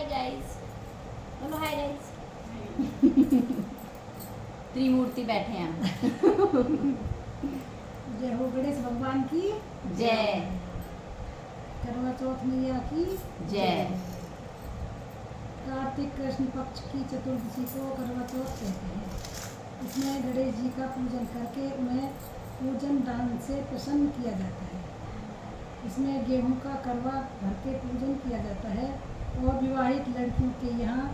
Hi guys, बोलो hi guys. त्रिमूर्ति बैठे हैं हम। जय हो गणेश भगवान की जय। करवा चौथ मैया की जय। कार्तिक कृष्ण पक्ष की चतुर्दशी को करवा चौथ कहते हैं। इसमें गणेश जी का पूजन करके उन्हें पूजन दान से प्रसन्न किया जाता है। इसमें गेहूं का करवा भर के पूजन किया जाता है और विवाहित लड़कियों के यहाँ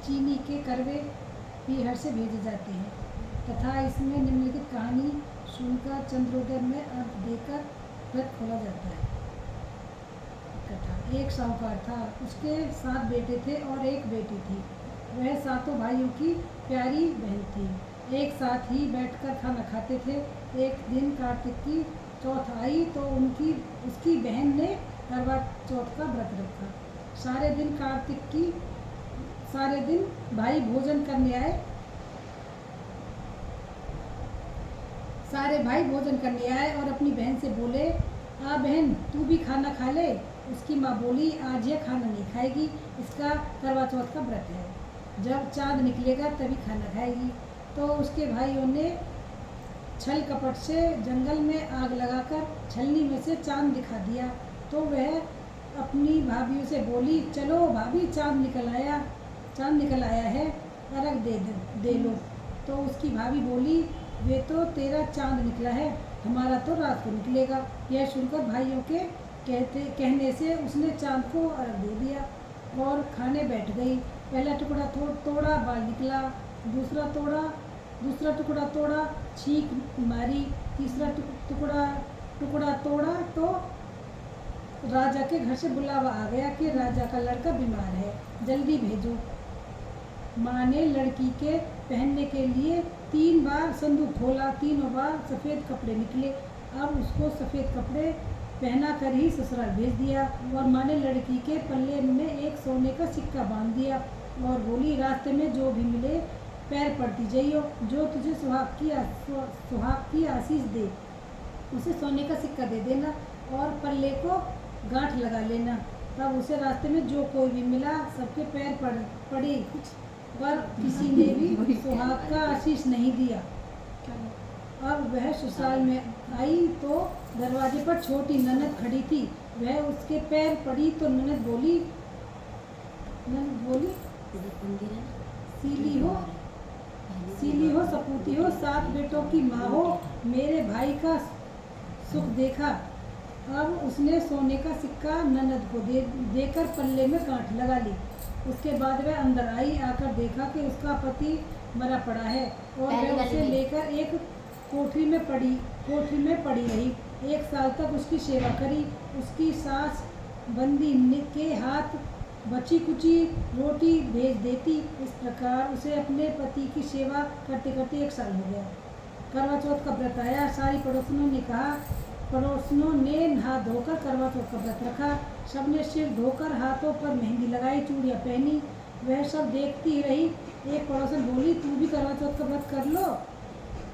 चीनी के करवे पीहर से भेजे जाते हैं तथा इसमें निम्नलिखित कहानी सुनकर चंद्रोदय में अर्घ देकर व्रत खोला जाता है। कथा। एक साहूकार था, उसके 7 बेटे थे और एक बेटी थी। वह सातों भाइयों की प्यारी बहन थी। एक साथ ही बैठकर खाना खाते थे। एक दिन कार्तिक की चौथ आई तो उसकी बहन ने करवा चौथ का व्रत रखा। सारे दिन भाई भोजन करने आए। सारे भाई भोजन करने आए और अपनी बहन से बोले, आ बहन तू भी खाना खा ले। उसकी माँ बोली, आज यह खाना नहीं खाएगी, इसका करवा चौथ का व्रत है, जब चाँद निकलेगा तभी खाना खाएगी। तो उसके भाइयों ने छल कपट से जंगल में आग लगाकर छलनी में से चाँद दिखा दिया। तो वह अपनी भाभीयों से बोली, चलो भाभी चाँद निकल आया है, अर्घ दे लो। तो उसकी भाभी बोली, वे तो तेरा चाँद निकला है, हमारा तो रात को निकलेगा। यह सुनकर भाइयों के कहने से उसने चाँद को अर्घ दे दिया और खाने बैठ गई। पहला टुकड़ा तोड़ा, बाल निकला। दूसरा टुकड़ा तोड़ा, छींक मारी। तीसरा टुकड़ा तोड़ा तो राजा के घर से बुलावा आ गया कि राजा का लड़का बीमार है, जल्दी भेजो। माँ ने लड़की के पहनने के लिए 3 बार संदूक खोला, तीनों बार सफ़ेद कपड़े निकले। अब उसको सफ़ेद कपड़े पहना कर ही ससुराल भेज दिया और माँ ने लड़की के पल्ले में एक सोने का सिक्का बांध दिया और बोली, रास्ते में जो भी मिले पैर पड़ती जाइयो, जो तुझे सुहाग की आशीष दे उसे सोने का सिक्का दे देना और पल्ले को गांठ लगा लेना। तब उसे रास्ते में जो कोई भी मिला सबके पैर पड़े, पर किसी ने भी सुहाग का आशीष नहीं दिया। अब वह ससुराल में आई तो दरवाजे पर छोटी ननद खड़ी थी। वह उसके पैर पड़ी तो ननद बोली, सीली हो सपूती हो, 7 बेटों की माँ हो, मेरे भाई का सुख देखा। अब उसने सोने का सिक्का ननद को देकर पल्ले में गांठ लगा ली। उसके बाद वह अंदर आई। आकर देखा कि उसका पति मरा पड़ा है और वह उसे लेकर एक कोठरी में पड़ी रही। 1 साल तक उसकी सेवा करी। उसकी सास बंदी के हाथ बची कुची रोटी भेज देती। इस प्रकार उसे अपने पति की सेवा करते करते 1 साल हो गया। करवा चौथ का व्रत आया। सारी पड़ोसनों ने नहा धोकर करवा चौथ का व्रत रखा। सबने सिर धोकर हाथों पर मेहंदी लगाई, चूड़ियाँ पहनी। वह सब देखती ही रही। एक पड़ोसन बोली, तू भी करवा चौथ का व्रत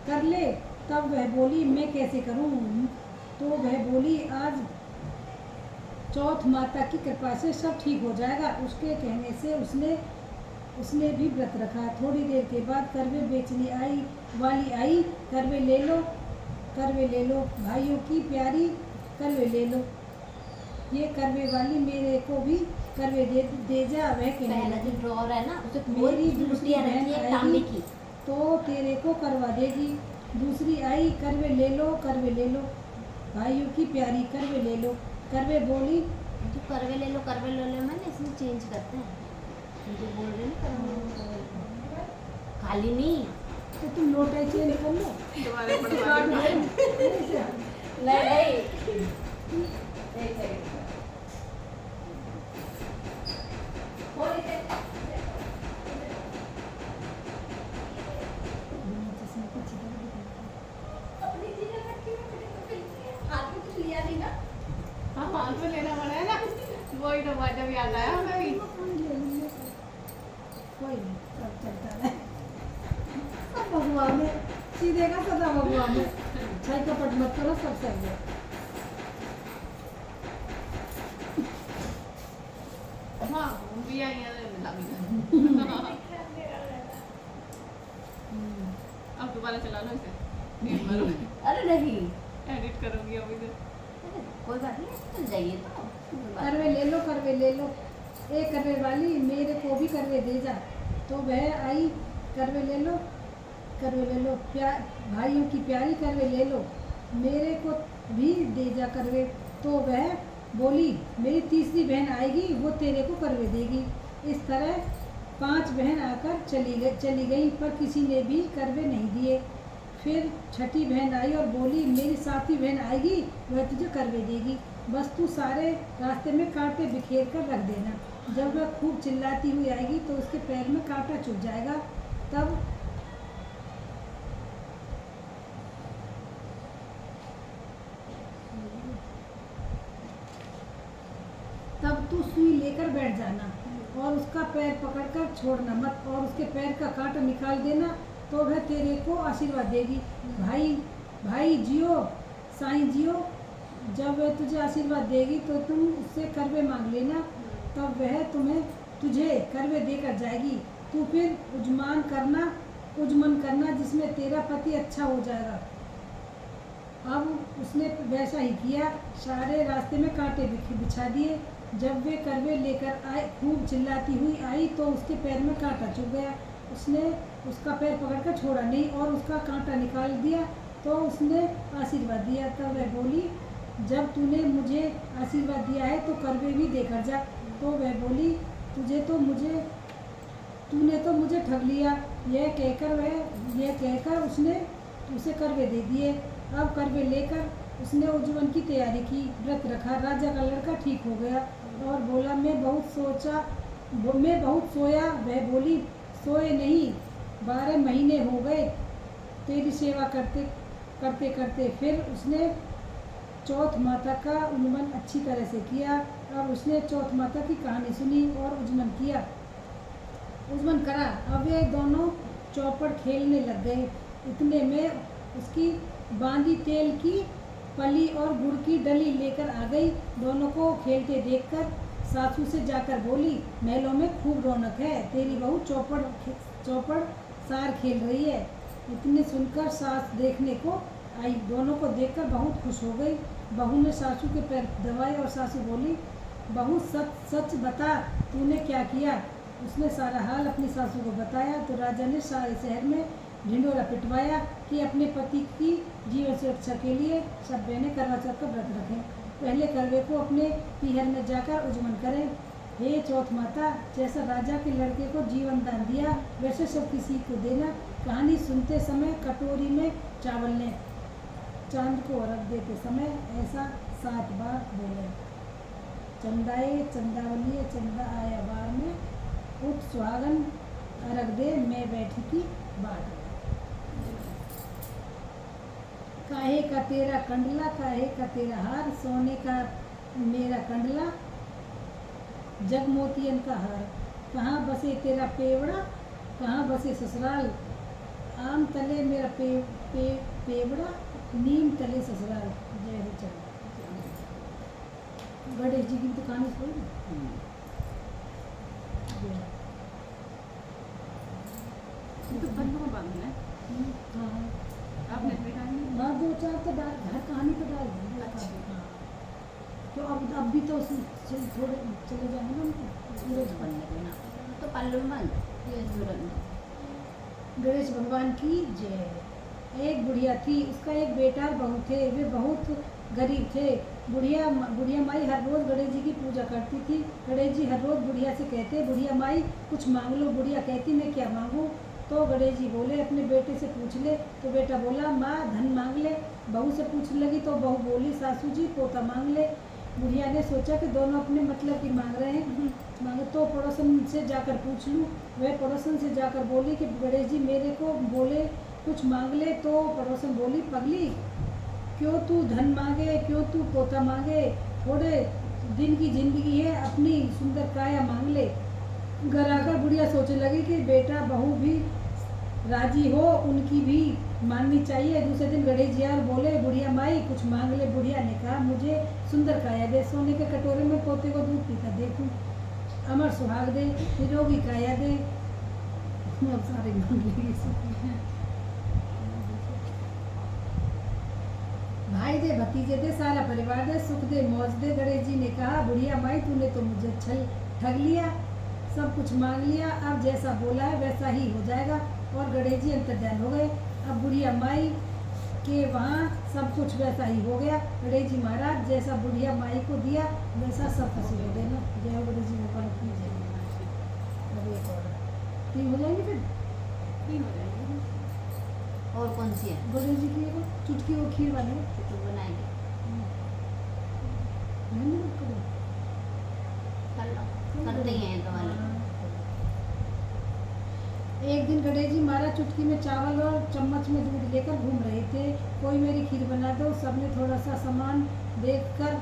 कर ले। तब वह बोली, मैं कैसे करूं? तो वह बोली, आज चौथ माता की कृपा से सब ठीक हो जाएगा। उसके कहने से उसने भी व्रत रखा। थोड़ी देर के बाद करवे बेचने वाली आई। करवे ले लो भाइयों की प्यारी, करवे ले लो। ये करवे वाली मेरे को भी करवे दे जा। वह कहने लगी, ड्रॉअर है ना, उसे मेरी दूसरी बहन आएगी तो तेरे को करवा देगी। दूसरी आई, करवे ले लो भाइयों की प्यारी, करवे ले लो। करवे बोली, जो करवे ले लो मैंने इसमें चेंज करते हैं, जो बोल रहे हैं खाली नहीं तो तुम नोट चेंज कर लो। हाथ में लेना पड़ा है ना, वही तो बात जब याद आया हमें भी। कोई नहीं, सब चलता है। सब भगवान है, सीधे का सदा भगवान है। छल कपट मत करो, सब सही है। हाँ घूम भी आई हैं मिला भी नहीं। अब दोबारा चला लो इसे नींद मारो अरे नहीं, एडिट करूंगी अभी से। अरे कोई बात नहीं, चल जाइए तो कोई बात करवे ले लो, करवे ले लो। ए करवे वाली मेरे को भी करवे दे जा। तो वह आई, करवे ले लो, करवे ले लो। भाइयों की प्यारी करवे ले लो, मेरे को भी दे जा करवे। तो वह बोली मेरी तीसरी बहन आएगी, वो तेरे को करवे देगी। इस तरह 5 बहन आकर चली गई, पर किसी ने भी करवे नहीं दिए। फिर छठी बहन आई और बोली मेरी 7वीं बहन आएगी, वह तुझे करवे देगी। बस तू सारे रास्ते में कांटे बिखेर कर रख देना। जब वह खूब चिल्लाती हुई आएगी तो उसके पैर में कांटा चुभ जाएगा। तब तू सुई लेकर बैठ जाना और उसका पैर पकड़कर छोड़ना मत, और उसके पैर का कांटा निकाल देना, तो वह तेरे को आशीर्वाद देगी। भाई जियो, साईं जियो। जब वह तुझे आशीर्वाद देगी तो तुम उससे करवे मांग लेना, तब वह तुझे करवे देकर जाएगी। तू फिर उजमन करना जिसमें तेरा पति अच्छा हो जाएगा। अब उसने वैसा ही किया, सारे रास्ते में कांटे बिछा दिए। जब वे करवे लेकर आए, खूब चिल्लाती हुई आई तो उसके पैर में कांटा चुभ गया। उसने उसका पैर पकड़कर छोड़ा नहीं और उसका कांटा निकाल दिया, तो उसने आशीर्वाद दिया। तब वह बोली जब तूने मुझे आशीर्वाद दिया है तो करवे भी देकर जा। तो वह बोली तूने तो मुझे ठग लिया। यह कहकर उसने उसे करवे दे दिए। अब करवे लेकर उसने उज्जवन की तैयारी की, व्रत रखा। राजा का लड़का ठीक हो गया और बोला मैं बहुत सोया। वह बोली सोए नहीं, 12 महीने हो गए तेरी सेवा करते करते। फिर उसने चौथ माता का उन्मन अच्छी तरह से किया। अब उसने चौथ माता की कहानी सुनी और उज्जमन करा। अब वे दोनों चौपड़ खेलने लग गए। इतने में उसकी बांदी तेल की पली और गुड़ की डली लेकर आ गई। दोनों को खेलते देखकर सासू से जाकर बोली महलों में खूब रौनक है, तेरी बहू चौपड़ सार खेल रही है। इतने सुनकर सास देखने को आई। दोनों को देखकर बहुत खुश हो गई। बहू ने सासू के पैर दबाए और सासू बोली बहू सच बता तूने क्या किया। उसने सारा हाल अपनी सासू को बताया तो राजा ने सारे शहर में ढिंडोरा पिटवाया कि अपने पति की जीवन सुरक्षा के लिए सब बहनें करवा चौथ का व्रत रखें। पहले करवे को अपने पीहर में जाकर उज्जमन करें। हे चौथ माता, जैसा राजा के लड़के को जीवन दान दिया वैसे सब किसी को देना। कहानी सुनते समय कटोरी में चावल लें, चांद को अर्घ देते समय ऐसा 7 बार बोले। चंदाए चंदावलिए चंदा आया बार में, उठ सुहागन अर्घ दे मैं बैठी की बाट। काहे का तेरा कंडला, काहे का तेरा हार, सोने का मेरा कंडला जग मोतियन का हार। कहाँ बसे तेरा पेवड़ा, कहाँ बसे ससुराल। आम तले मेरा पेवड़ा, नीम तले ससुराल। जय हो चल। गणेश जी की दुकान है ये तो बंद में बंद है। हाँ आपने देखा नहीं? हाँ 2-4 तो डाल घर कहानी तो डाल दी। अच्छा। हाँ तो अब भी तो थोड़े चले जाएंगे ना उनको सूरज बनने देना तो पल्लू बंद ये तुरंत। गणेश भगवान की जय। एक बुढ़िया थी, उसका एक बेटा और बहू थे। वे बहुत गरीब थे। बुढ़िया माई हर रोज़ गणेश जी की पूजा करती थी। गणेश जी हर रोज़ बुढ़िया से कहते बुढ़िया माई कुछ मांग लो। बुढ़िया कहती मैं क्या मांगूँ। तो गणेश जी बोले अपने बेटे से पूछ ले। तो बेटा बोला माँ धन मांग ले। बहू से पूछने लगी तो बहू बोली सासू जी पोता मांग ले। बुढ़िया ने सोचा कि दोनों अपने मतलब की मांग रहे हैं, मांगे तो पड़ोसन से जाकर पूछ लूँ। वह पड़ोसन से जाकर बोली कि गणेश जी मेरे को बोले कुछ मांग ले। तो पड़ोसन बोली पगली क्यों तू धन मांगे, क्यों तू पोता मांगे, थोड़े दिन की जिंदगी है, अपनी सुंदर काया मांग ले। घर आकर बुढ़िया सोचने लगी कि बेटा बहू भी राजी हो, उनकी भी मांगनी चाहिए। दूसरे दिन गणेश जी और बोले बुढ़िया माई कुछ मांग ले। बुढ़िया ने कहा मुझे सुंदर काया दे, सोने के कटोरे में पोते को दूध पीता देखूं। अमर सुहाग दे, निरोगी काया दे। अब सारे मांग लेगी सुखी। भाई दे, भतीजे दे, सारा परिवार दे, सुख दे, मौज दे। गणेश जी ने कहा, बुढ़िया माई तूने तो मुझे ठग लिया, सब कुछ मांग लिया, अब जैसा बोला है वैसा ही हो जाएगा। और गणेश जी अंतर्ध्यान हो गए। अब बुढ़िया माई के वहाँ सब कुछ वैसा ही हो गया। गणेश जी महाराज जैसा बुढ़िया माई को दिया वैसा सब कुछ हो देना। जय हो गणेश जी गोपाल की जय। अब एक और 3 हो जाएंगे फिर। 3 हो जाएंगे। और कौन सी है गणेश जी की एक और चुटकी वो खीर वाली है। तो बनाएंगे? नहीं, नहीं, करो। कर लो, करते ही हैं तो वाले। एक दिन गणेश जी महाराज चुटकी में चावल और चम्मच में दूध लेकर घूम रहे थे। कोई मेरी खीर बना दो। सबने थोड़ा सा सामान देखकर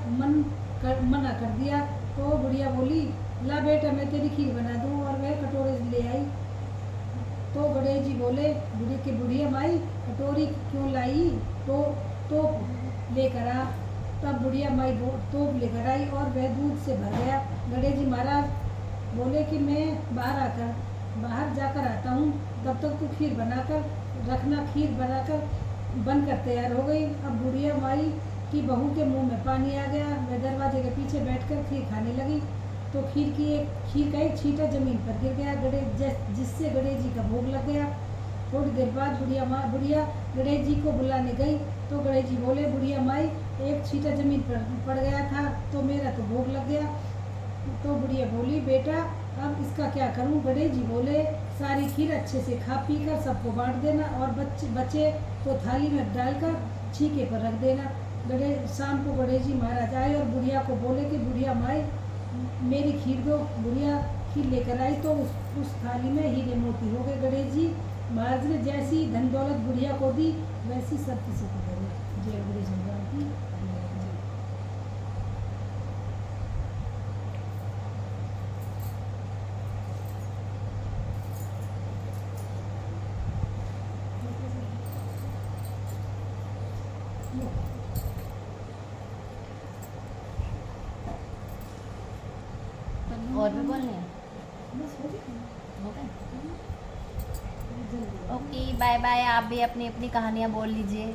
मना कर दिया। तो बुढ़िया बोली, ला बेटा मैं तेरी खीर बना दूं, और वह कटोरे ले आई। तो गणेश जी बोले, बुढ़िया माई कटोरी क्यों लाई, तो लेकर आ। तब बुढ़िया माई तोप लेकर आई और वह दूध से भर गया। गणेश जी महाराज बोले कि मैं बाहर जाकर आता हूँ, तब तक तू खीर बनाकर रखना। खीर बनाकर बनकर तैयार हो गई। अब बुढ़िया माई की बहू के मुंह में पानी आ गया। वह दरवाजे के पीछे बैठकर खीर खाने लगी तो खीर का एक छींटा जमीन पर गिर गया, जिससे गणेश जी का भोग लग गया। थोड़ी देर बाद बुढ़िया गणेश जी को बुलाने गई तो गणेश जी बोले, बुढ़िया माई एक छींटा जमीन पर पड़ गया था तो मेरा तो भोग लग गया। तो बुढ़िया बोली, बेटा अब इसका क्या करूं। गणेश जी बोले, सारी खीर अच्छे से खा पी कर सबको बांट देना, और बचे तो थाली में डालकर छीके पर रख देना। शाम को गणेश जी महाराज आए और बुढ़िया को बोले कि बुढ़िया माई मेरी खीर दो। बुढ़िया खीर लेकर आई तो उस थाली में हीरे मोती हो गए। गणेश जी महाराज ने जैसी धन दौलत बुढ़िया को दी वैसी सब किसी को दी। जय गणेश भगवान की। और भी बोलने हैं? बस हो गया। हो गए? जल्दी। Okay, bye bye. आप भी अपनी अपनी कहानियाँ बोल लीजिए।